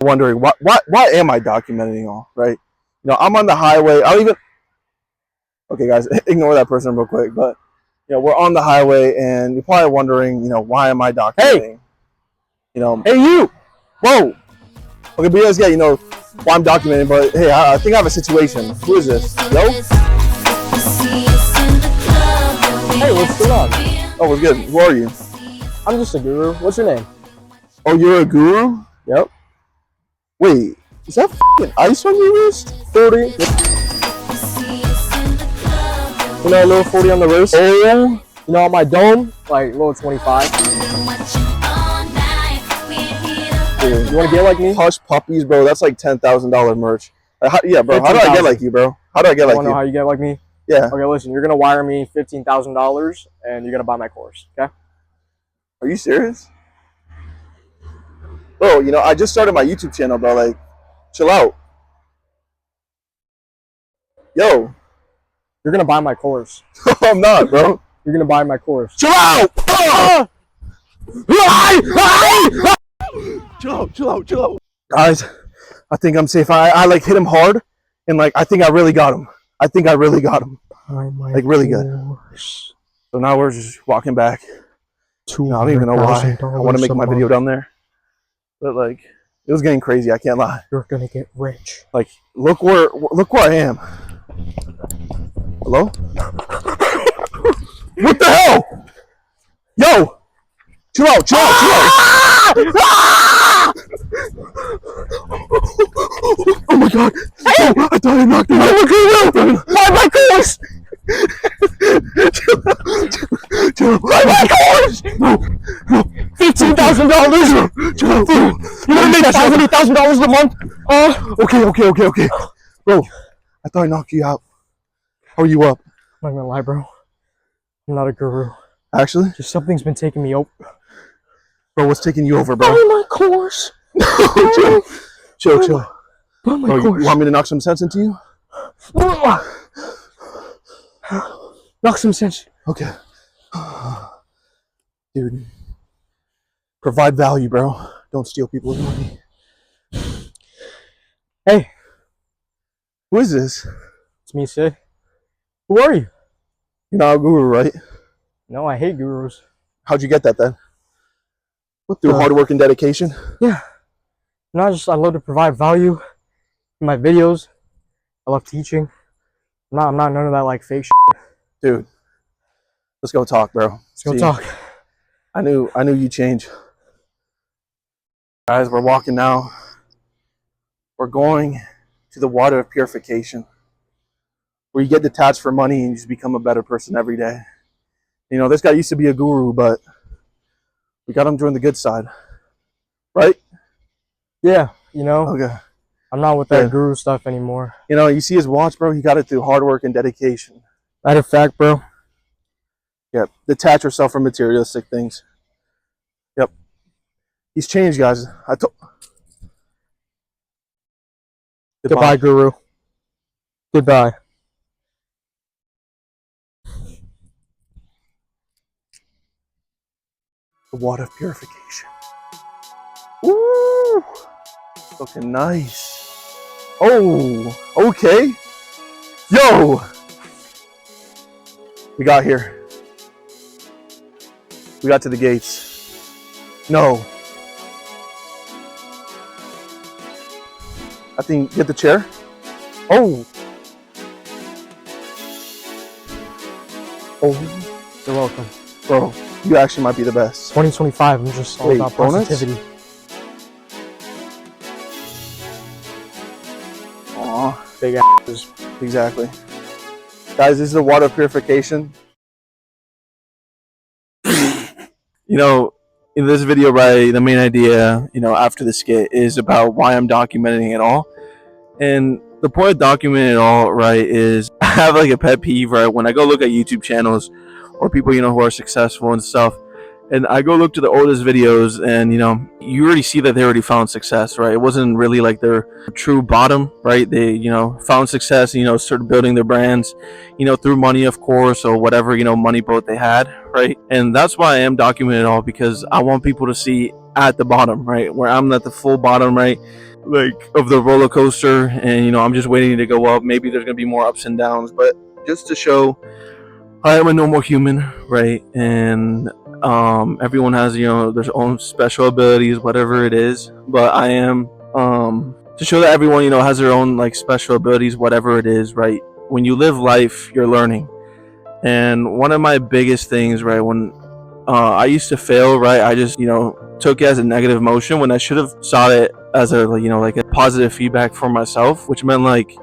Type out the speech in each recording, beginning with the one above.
wondering why am I documenting all, right? You know, I'm on the highway. Okay, guys, ignore that person real quick. But you know, we're on the highway, and you're probably wondering, you know, why am I documenting? Hey, you know, hey, you! Whoa. Okay, but yes, yeah, you know, why I'm documenting. But hey, I think I have a situation. Who is this? Yo. Hey, what's going on? Oh, what's good? Who are you? I'm just a guru. What's your name? Oh, you're a guru? Yep. Wait, is that f***ing ice on your wrist? 40. You know, a little 40 on the wrist. Oh, yeah? You know, on my dome, like a little 25. Dude, you want to get like me? Hush Puppies, bro. That's like $10,000 merch. Yeah, bro. How do I get like you, bro? How do I get like you? Want to know how you get like me? Yeah. Okay, listen. You're gonna wire me $15,000, and you're gonna buy my course. Okay? Are you serious? Bro, you know, I just started my YouTube channel, bro. Like, chill out. Yo. You're gonna buy my course. I'm not, bro. You're gonna buy my course. Chill out! Chill out. Guys, I think I'm safe. I like hit him hard, and like I think I really got him. Like really good. So now we're just walking back. I don't even know why. I want to make my video down there, but like it was getting crazy. I can't lie. You're gonna get rich. Like look where I am. Hello? What the hell? Yo! Chill out. Oh my god! Hey! I thought I knocked him out. My course! Buy my course! No. $15,000! Chill out. You're gonna make $500,000 a month? Okay. Bro, I thought I knocked you out. How are you up? I'm not gonna lie, bro. I'm not a guru. Actually? Just something's been taking me over. Bro, what's taking you over, bro? Buy my course! Chill. Buy my Bro, course. you want me to knock some sense into you? Knock some sense. Okay. Dude. Provide value, bro. Don't steal people's money. Hey. Who is this? It's me, Sid. Who are you? You're not a guru, right? No, I hate gurus. How'd you get that then? Through hard work and dedication? Yeah. I love to provide value in my videos. I love teaching. I'm not none of that like fake shit. Dude, let's go talk, bro. Let's go talk. I knew you'd change. Guys, we're walking now. We're going to the water of purification, where you get detached from money and you just become a better person every day. You know, this guy used to be a guru, but we got him join the good side. Right? Yeah, you know. Okay. I'm not with that guru stuff anymore. You know, you see his watch, bro? He got it through hard work and dedication. Matter of fact, bro. Yep. Detach yourself from materialistic things. Yep. He's changed, guys. Goodbye, guru. Goodbye. The water of purification. Ooh. Looking nice. Oh, okay. Yo. We got here. We got to the gates. No. I think, get the chair. Oh. Oh, you're welcome. Bro, you actually might be the best. 2025, I'm just all about positivity. Aw. Big asses. Exactly. Guys, this is the water purification. You know, in this video, right, the main idea, you know, after the skit is about why I'm documenting it all. And the point of documenting it all, right, is I have like a pet peeve, right, when I go look at YouTube channels or people, you know, who are successful and stuff, and I go look to the oldest videos, and you know, you already see that they already found success, right? It wasn't really like their true bottom, right? They, you know, found success, you know, started building their brands, you know, through money, of course, or whatever, you know, money boat they had, right? And that's why I am documenting it all, because I want people to see at the bottom, right, where I'm at the full bottom, right? like of the roller coaster, and I'm just waiting to go up. Maybe there's gonna be more ups and downs, but just to show I am a normal human, right? And everyone has their own special abilities, whatever it is. But I am to show that everyone has their own like special abilities, whatever it is, right? When you live life, you're learning. And one of my biggest things, right, when I used to fail, right, I just took it as a negative emotion when I should have saw it as a like a positive feedback for myself, which meant like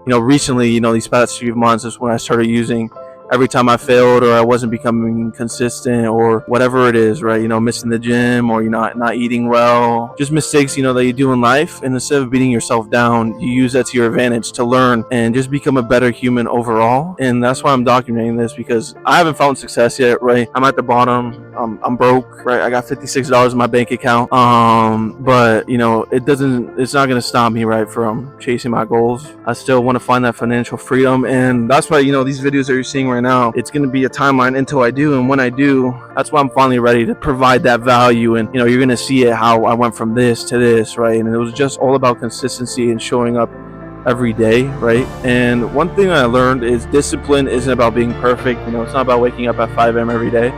recently, these past few months is when I started using every time I failed or I wasn't becoming consistent or whatever it is, right? Missing the gym or not eating well, just mistakes, that you do in life. And instead of beating yourself down, you use that to your advantage to learn and just become a better human overall. And that's why I'm documenting this, because I haven't found success yet, right? I'm at the bottom. I'm broke, right? I got $56 in my bank account. But it's not going to stop me, right, from chasing my goals. I still want to find that financial freedom. And that's why, these videos that you're seeing right now, it's going to be a timeline until I do. And when I do, that's why I'm finally ready to provide that value. And you're going to see it, how I went from this to this, right? And it was just all about consistency and showing up every day, right? And one thing I learned is discipline isn't about being perfect. It's not about waking up at 5 a.m. every day.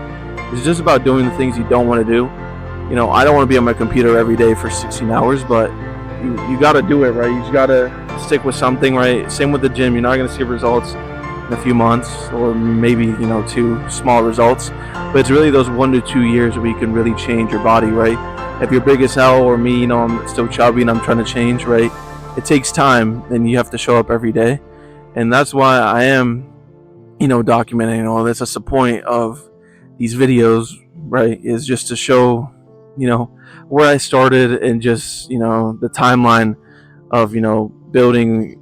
It's just about doing the things you don't want to do. I don't want to be on my computer every day for 16 hours, but you got to do it, right? You just got to stick with something, right? Same with the gym. You're not going to see results in a few months, or maybe 2 small results, but it's really those 1 to 2 years where you can really change your body, right? If you're big as hell, or me, I'm still chubby and I'm trying to change, right? It takes time, and you have to show up every day. And that's why I am documenting all this. That's the point of these videos, right? Is just to show where I started, and just the timeline of building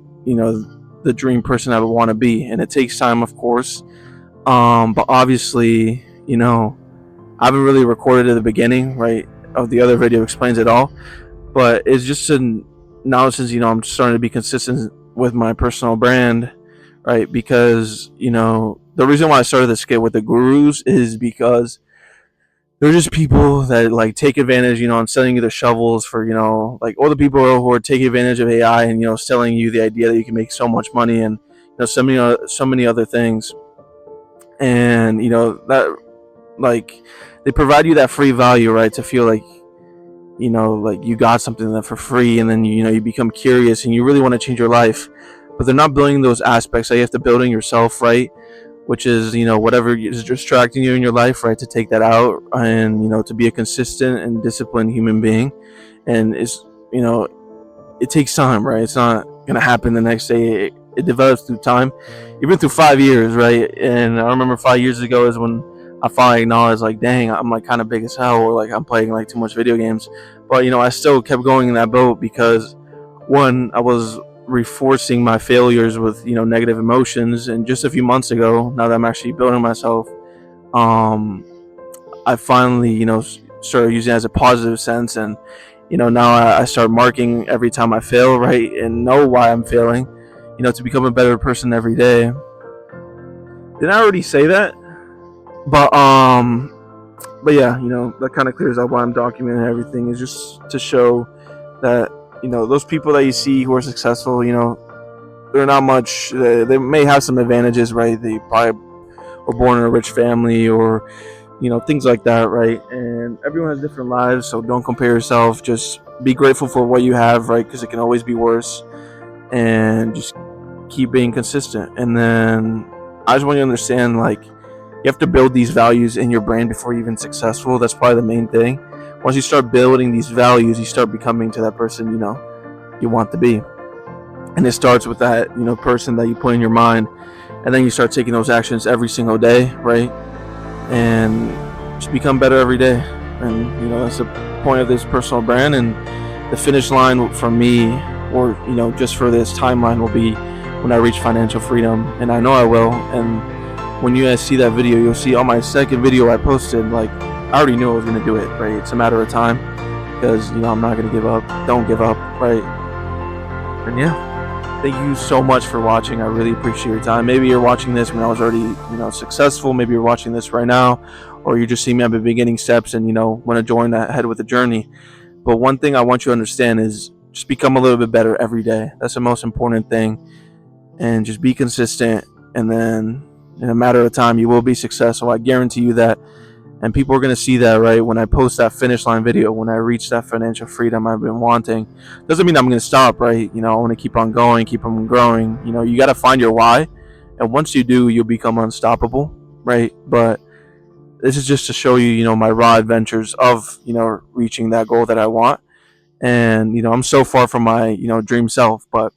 the dream person I would want to be. And it takes time, of course, but obviously I haven't really recorded at the beginning, right, of the other video explains it all, but it's just now, since I'm starting to be consistent with my personal brand, right? Because the reason why I started the skit with the gurus is because they're just people that like take advantage, on selling you the shovels for, like all the people who are taking advantage of AI and, selling you the idea that you can make so much money and, so many other things. And, that like they provide you that free value, right? To feel like, like you got something that for free, and then, you become curious and you really want to change your life, but they're not building those aspects that you have to build in yourself, right? Which is whatever is distracting you in your life, right, to take that out, and to be a consistent and disciplined human being. And it's it takes time, right? It's not gonna happen the next day. It develops through time, even through 5 years, right? And I remember 5 years ago is when I finally acknowledged, like, dang, I'm like kind of big as hell, or like I'm playing like too much video games. But I still kept going in that boat because, one, I was reinforcing my failures with negative emotions. And just a few months ago, now that I'm actually building myself, I finally started using it as a positive sense. And now I start marking every time I fail, right, and know why I'm failing, to become a better person every day. Did I already say that? But yeah, that kind of clears up why I'm documenting everything, is just to show that those people that you see who are successful, they're not much. They may have some advantages, right? They probably were born in a rich family, or things like that, right? And everyone has different lives, so don't compare yourself. Just be grateful for what you have, right? Because it can always be worse. And just keep being consistent. And then I just want you to understand, like, you have to build these values in your brain before you're even successful. That's probably the main thing. Once you start building these values, you start becoming to that person you want to be. And it starts with that person that you put in your mind, and then you start taking those actions every single day, right? And just become better every day. And that's the point of this personal brand. And the finish line for me, or just for this timeline, will be when I reach financial freedom, and I know I will. And when you guys see that video, you'll see on my second video I posted, like, I already knew I was going to do it, right? It's a matter of time, because I'm not going to give up. Don't give up, right? And yeah, thank you so much for watching. I really appreciate your time. Maybe you're watching this when I was already successful. Maybe you're watching this right now, or you just see me at the beginning steps and want to join ahead with the journey. But one thing I want you to understand is just become a little bit better every day. That's the most important thing. And just be consistent, and then in a matter of time you will be successful. I guarantee you that. And people are going to see that, right? When I post that finish line video, when I reach that financial freedom I've been wanting, doesn't mean I'm going to stop, right? I want to keep on going, keep on growing. You got to find your why. And once you do, you'll become unstoppable, right? But this is just to show you, my raw adventures of, reaching that goal that I want. And, I'm so far from my, dream self, but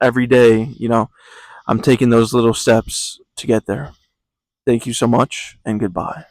every day, I'm taking those little steps to get there. Thank you so much, and goodbye.